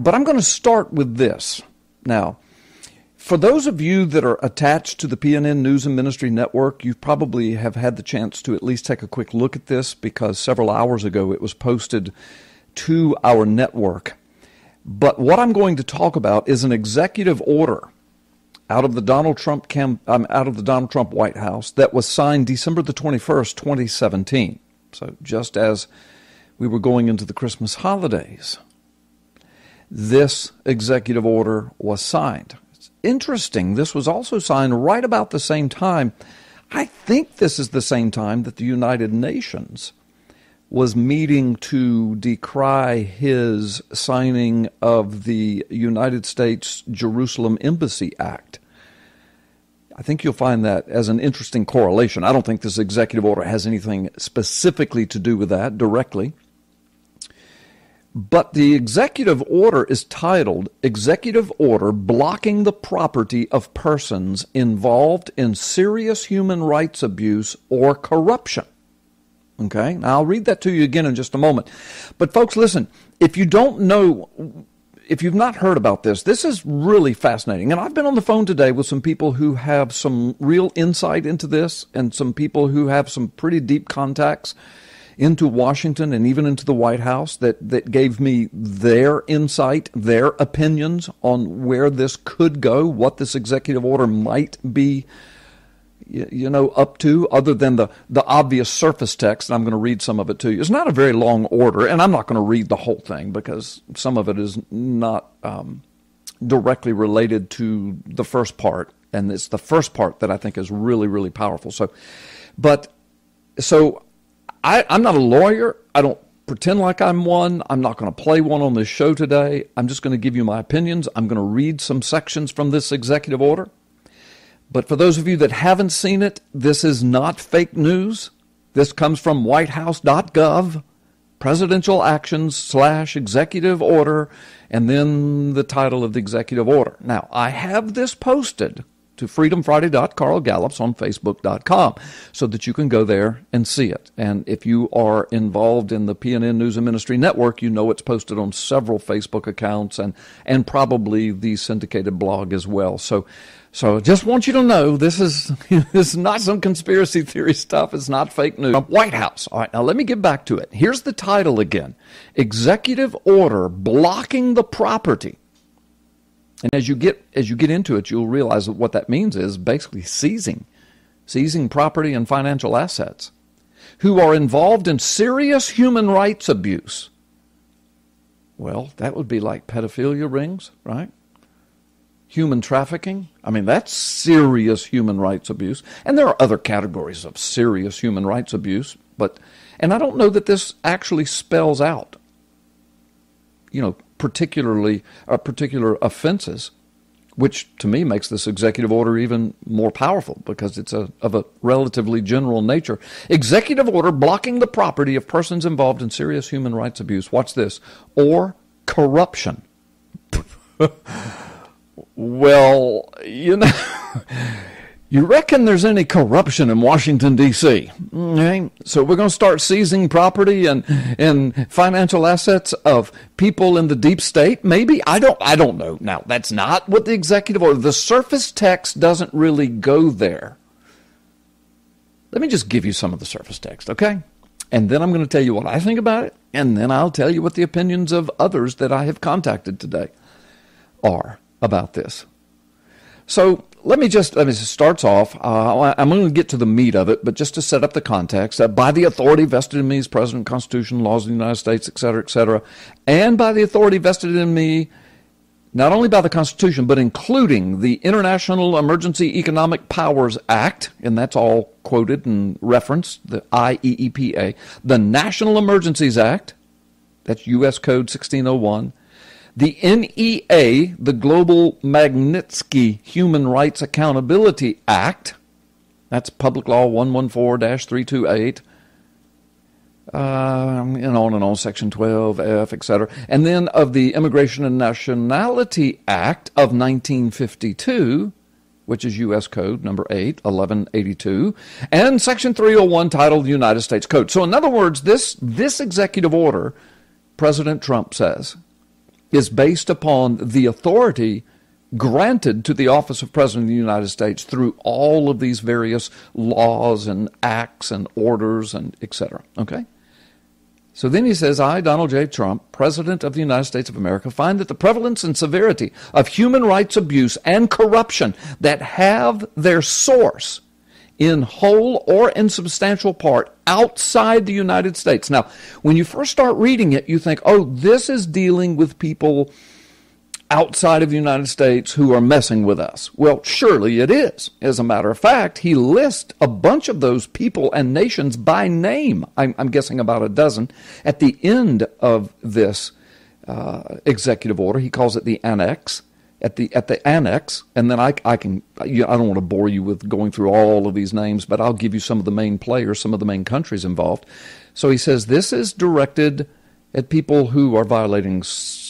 But I'm going to start with this. Now, for those of you that are attached to the PNN News and Ministry Network, you probably have had the chance to at least take a quick look at this because several hours ago it was posted to our network. But what I'm going to talk about is an executive order out of the Donald Trump White House that was signed December the 21st, 2017. So just as we were going into the Christmas holidays, this executive order was signed. Interesting, this was also signed right about the same time. I think this is the same time that the United Nations was meeting to decry his signing of the United States Jerusalem Embassy Act. I think you'll find that as an interesting correlation. I don't think this executive order has anything specifically to do with that directly. But the executive order is titled Executive Order Blocking the Property of Persons Involved in Serious Human Rights Abuse or Corruption. Okay, now I'll read that to you again in just a moment. But folks, listen, if you don't know, if you've not heard about this, this is really fascinating. And I've been on the phone today with some people who have some real insight into this and some people who have some pretty deep contacts into Washington and even into the White House that gave me their insight, their opinions on where this could go, what this executive order might be, up to, other than the obvious surface text. And I'm going to read some of it to you. It's not a very long order, and I'm not going to read the whole thing because some of it is not directly related to the first part, and it's the first part that I think is really, really powerful. So I'm not a lawyer. I don't pretend like I'm one. I'm not going to play one on this show today. I'm just going to give you my opinions. I'm going to read some sections from this executive order. But for those of you that haven't seen it, this is not fake news. This comes from whitehouse.gov, presidential actions / executive order, and then the title of the executive order. Now, I have this posted to freedomfriday.carlgallups on facebook.com so that you can go there and see it. And if you are involved in the PNN News and Ministry Network, you know it's posted on several Facebook accounts and probably the syndicated blog as well. So just want you to know this is not some conspiracy theory stuff. It's not fake news. White House. All right, now let me get back to it. Here's the title again. Executive Order Blocking the Property. And as you get into it, you'll realize that what that means is basically seizing property and financial assets who are involved in serious human rights abuse. Well, that would be like pedophilia rings, right? Human trafficking. I mean, that's serious human rights abuse. And there are other categories of serious human rights abuse, and I don't know that this actually spells out, particular offenses, which to me makes this executive order even more powerful because it's of a relatively general nature. Executive order blocking the property of persons involved in serious human rights abuse. Watch this. Or corruption. Well, you reckon there's any corruption in Washington, D.C.? Okay? So we're going to start seizing property and financial assets of people in the deep state? Maybe? I don't know. Now, that's not what the executive order, the surface text doesn't really go there. Let me just give you some of the surface text, okay? And then I'm going to tell you what I think about it, and then I'll tell you what the opinions of others that I have contacted today are about this. So let me just start off. I'm going to get to the meat of it, but just to set up the context, by the authority vested in me as President, Constitution, laws of the United States, et cetera, and by the authority vested in me, not only by the Constitution, but including the International Emergency Economic Powers Act, and that's all quoted and referenced, the IEEPA, the National Emergencies Act, that's U.S. Code 1601, the NEA, the Global Magnitsky Human Rights Accountability Act, that's Public Law 114-328, and on, Section 12F, etc. And then of the Immigration and Nationality Act of 1952, which is U.S. Code number 8, 1182, and Section 301 titled United States Code. So in other words, this executive order, President Trump says, is based upon the authority granted to the office of President of the United States through all of these various laws and acts and orders and etc. Okay? So then he says, I, Donald J. Trump, President of the United States of America, find that the prevalence and severity of human rights abuse and corruption that have their source in whole or in substantial part outside the United States. Now, when you first start reading it, you think, oh, this is dealing with people outside of the United States who are messing with us. Well, surely it is. As a matter of fact, he lists a bunch of those people and nations by name. I'm guessing about a dozen. At the end of this executive order, he calls it the Annex. At the Annex, and then I don't want to bore you with going through all of these names, but I'll give you some of the main players, some of the main countries involved. So he says this is directed at people who are violating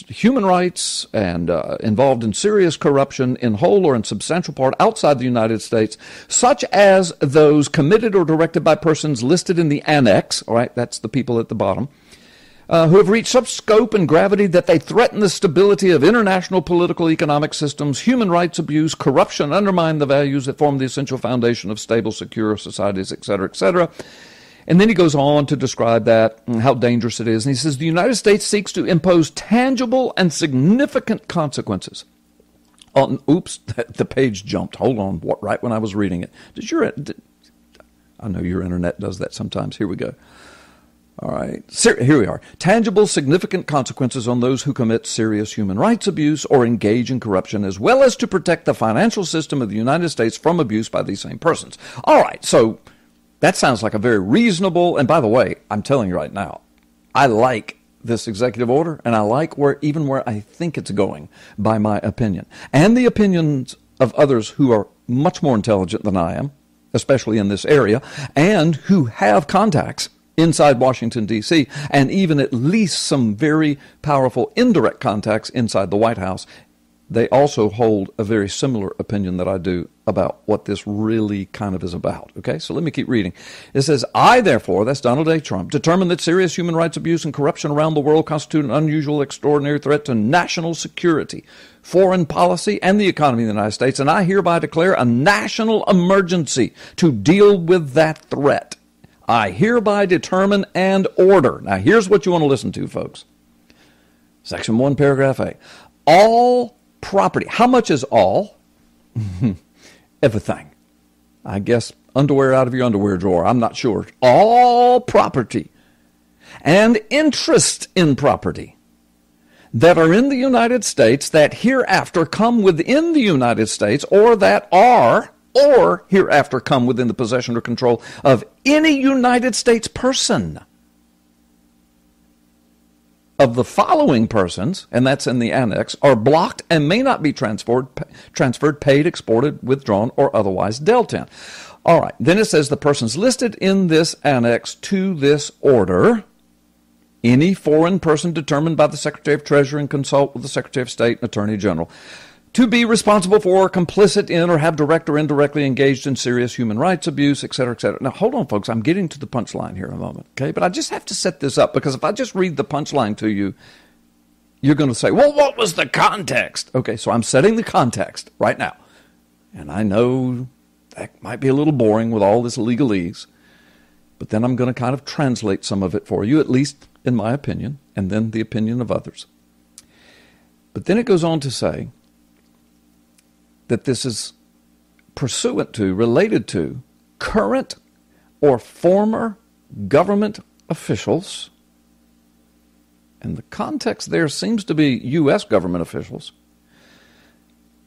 human rights and involved in serious corruption in whole or in substantial part outside the United States, such as those committed or directed by persons listed in the Annex, all right, that's the people at the bottom, who have reached such scope and gravity that they threaten the stability of international political economic systems, human rights abuse, corruption, undermine the values that form the essential foundation of stable, secure societies, etc., etc. And then he goes on to describe that and how dangerous it is. And he says, the United States seeks to impose tangible and significant consequences. Oops, the page jumped. Hold on, right when I was reading it. I know your internet does that sometimes. Here we go. All right, here we are. Tangible, significant consequences on those who commit serious human rights abuse or engage in corruption, as well as to protect the financial system of the United States from abuse by these same persons. All right, so that sounds like a very reasonable, and by the way, I'm telling you right now, I like this executive order, and I like where I think it's going, by my opinion. And the opinions of others who are much more intelligent than I am, especially in this area, and who have contacts inside Washington, D.C., and even at least some very powerful indirect contacts inside the White House. They also hold a very similar opinion that I do about what this really kind of is about. Okay, so let me keep reading. It says, I, therefore, that's Donald J. Trump, determine that serious human rights abuse and corruption around the world constitute an unusual, extraordinary threat to national security, foreign policy, and the economy of the United States, and I hereby declare a national emergency to deal with that threat. I hereby determine and order. Now, here's what you want to listen to, folks. Section 1, paragraph A. All property. How much is all? Everything. I guess underwear out of your underwear drawer. I'm not sure. All property and interest in property that are in the United States that hereafter come within the United States or that are or hereafter come within the possession or control of any United States person. Of the following persons, and that's in the Annex, are blocked and may not be transferred, paid, exported, withdrawn, or otherwise dealt in. All right, then it says the persons listed in this Annex to this order, any foreign person determined by the Secretary of Treasury and consult with the Secretary of State and Attorney General, to be responsible for, complicit in, or have direct or indirectly engaged in serious human rights abuse, et cetera, et cetera. Now, hold on, folks. I'm getting to the punchline here in a moment, okay? But I just have to set this up, because if I just read the punchline to you, you're going to say, well, what was the context? Okay, so I'm setting the context right now. And I know that might be a little boring with all this legalese, but then I'm going to kind of translate some of it for you, at least in my opinion, and then the opinion of others. But then it goes on to say that this is pursuant to, related to, current or former government officials, and the context there seems to be U.S. government officials,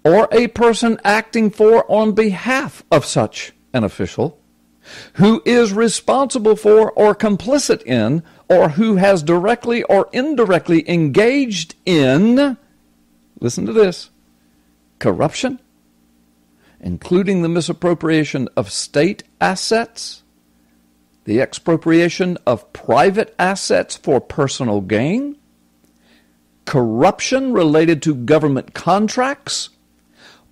or a person acting for on behalf of such an official, who is responsible for or complicit in, or who has directly or indirectly engaged in, listen to this, corruption, including the misappropriation of state assets, the expropriation of private assets for personal gain, corruption related to government contracts,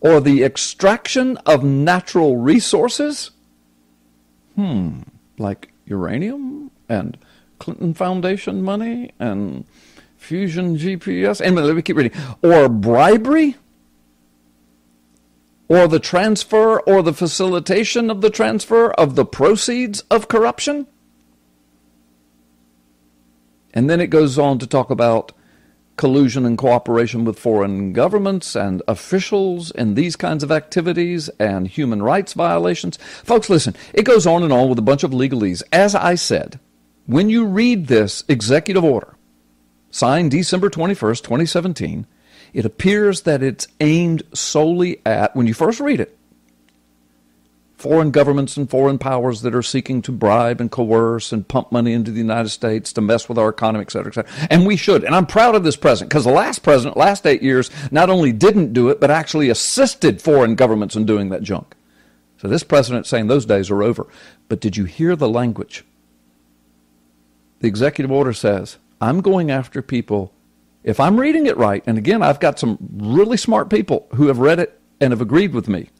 or the extraction of natural resources, like uranium and Clinton Foundation money and Fusion GPS, and let me keep reading, or bribery, or the transfer or the facilitation of the transfer of the proceeds of corruption. And then it goes on to talk about collusion and cooperation with foreign governments and officials in these kinds of activities and human rights violations. Folks, listen, it goes on and on with a bunch of legalese. As I said, when you read this executive order, signed December 21st, 2017, it appears that it's aimed solely at, when you first read it, foreign governments and foreign powers that are seeking to bribe and coerce and pump money into the United States to mess with our economy, et cetera, et cetera. And we should. And I'm proud of this president, because the last president, last 8 years, not only didn't do it, but actually assisted foreign governments in doing that junk. So this president's saying those days are over. But did you hear the language? The executive order says, I'm going after people. If I'm reading it right, and again, I've got some really smart people who have read it and have agreed with me,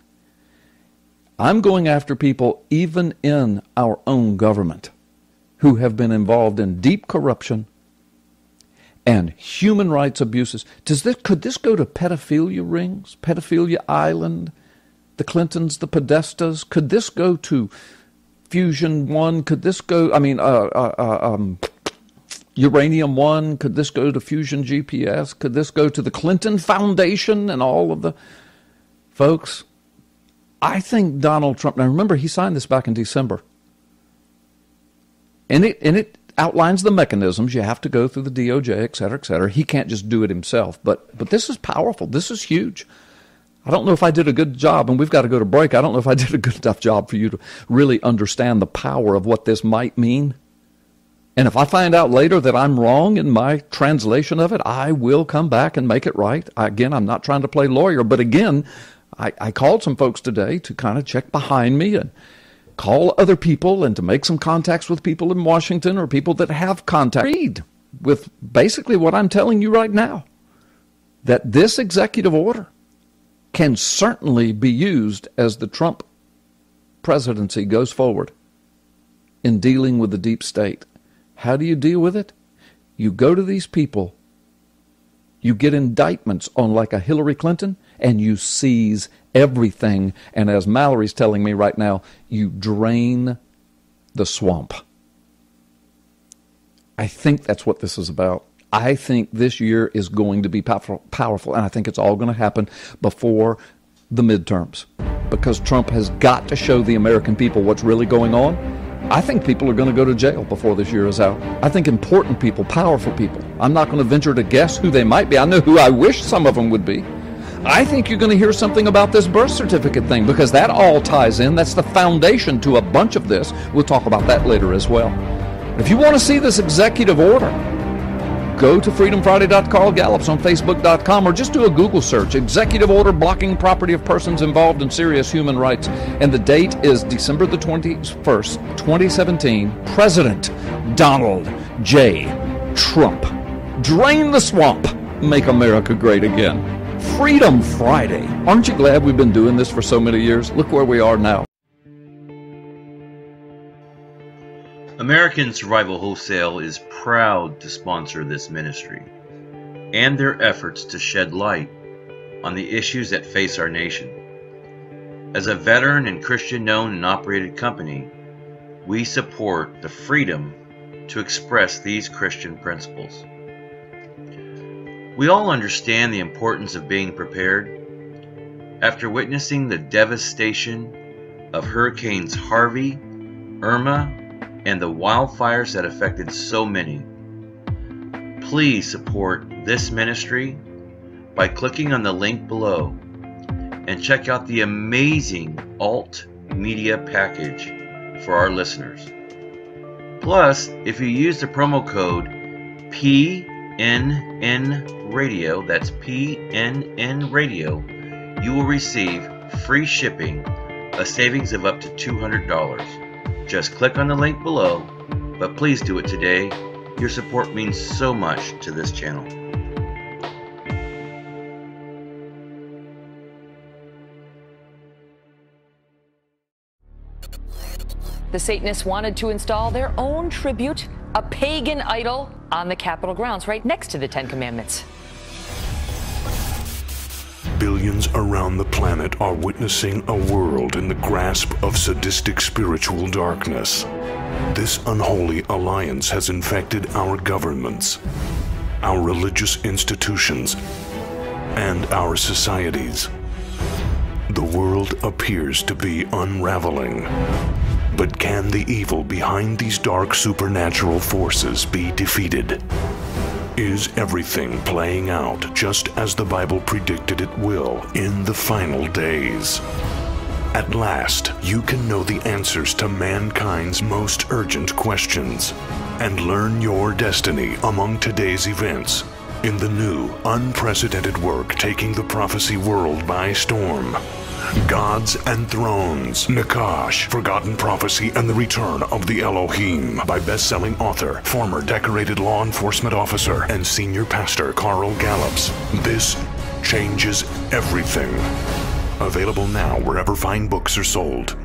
I'm going after people even in our own government who have been involved in deep corruption and human rights abuses. Could this go to pedophilia rings, pedophilia island, the Clintons, the Podestas? Could this go to Fusion One? Could this go, Uranium One? Could this go to Fusion GPS? Could this go to the Clinton Foundation and all of the folks? I think Donald Trump, now remember, he signed this back in December. And it outlines the mechanisms. You have to go through the DOJ, et cetera, et cetera. He can't just do it himself. But this is powerful. This is huge. I don't know if I did a good job, and we've got to go to break. I don't know if I did a good enough job for you to really understand the power of what this might mean. And if I find out later that I'm wrong in my translation of it, I will come back and make it right. Again, I'm not trying to play lawyer, but again, I called some folks today to kind of check behind me and call other people and to make some contacts with people in Washington or people that have contact. Read with basically what I'm telling you right now, that this executive order can certainly be used as the Trump presidency goes forward in dealing with the deep state. How do you deal with it? You go to these people, you get indictments on like a Hillary Clinton, and you seize everything. And as Mallory's telling me right now, you drain the swamp. I think that's what this is about. I think this year is going to be powerful, and I think it's all going to happen before the midterms, because Trump has got to show the American people what's really going on. I think people are going to go to jail before this year is out. I think important people, powerful people. I'm not going to venture to guess who they might be. I know who I wish some of them would be. I think you're going to hear something about this birth certificate thing, because that all ties in. That's the foundation to a bunch of this. We'll talk about that later as well. If you want to see this executive order, go to freedomfriday.com, Gallups on Facebook.com, or just do a Google search, Executive Order Blocking Property of Persons Involved in Serious Human Rights. And the date is December the 21st, 2017. President Donald J. Trump. Drain the swamp. Make America great again. Freedom Friday. Aren't you glad we've been doing this for so many years? Look where we are now. American Survival Wholesale is proud to sponsor this ministry and their efforts to shed light on the issues that face our nation. As a veteran and Christian-owned and operated company, we support the freedom to express these Christian principles. We all understand the importance of being prepared. After witnessing the devastation of Hurricanes Harvey, Irma, and the wildfires that affected so many, please support this ministry by clicking on the link below and check out the amazing alt media package for our listeners. Plus, if you use the promo code PNN Radio, that's PNN Radio, you will receive free shipping, a savings of up to $200. Just click on the link below, but please do it today. Your support means so much to this channel. The Satanists wanted to install their own tribute, a pagan idol, on the Capitol grounds right next to the Ten Commandments. Billions around the planet are witnessing a world in the grasp of sadistic spiritual darkness. This unholy alliance has infected our governments, our religious institutions, and our societies. The world appears to be unraveling. But can the evil behind these dark supernatural forces be defeated? Is everything playing out just as the Bible predicted it will in the final days? At last, you can know the answers to mankind's most urgent questions and learn your destiny among today's events in the new, unprecedented work taking the prophecy world by storm. Gods and Thrones, Nakash, Forgotten Prophecy, and the Return of the Elohim by best-selling author, former decorated law enforcement officer, and senior pastor Carl Gallups. This changes everything. Available now wherever fine books are sold.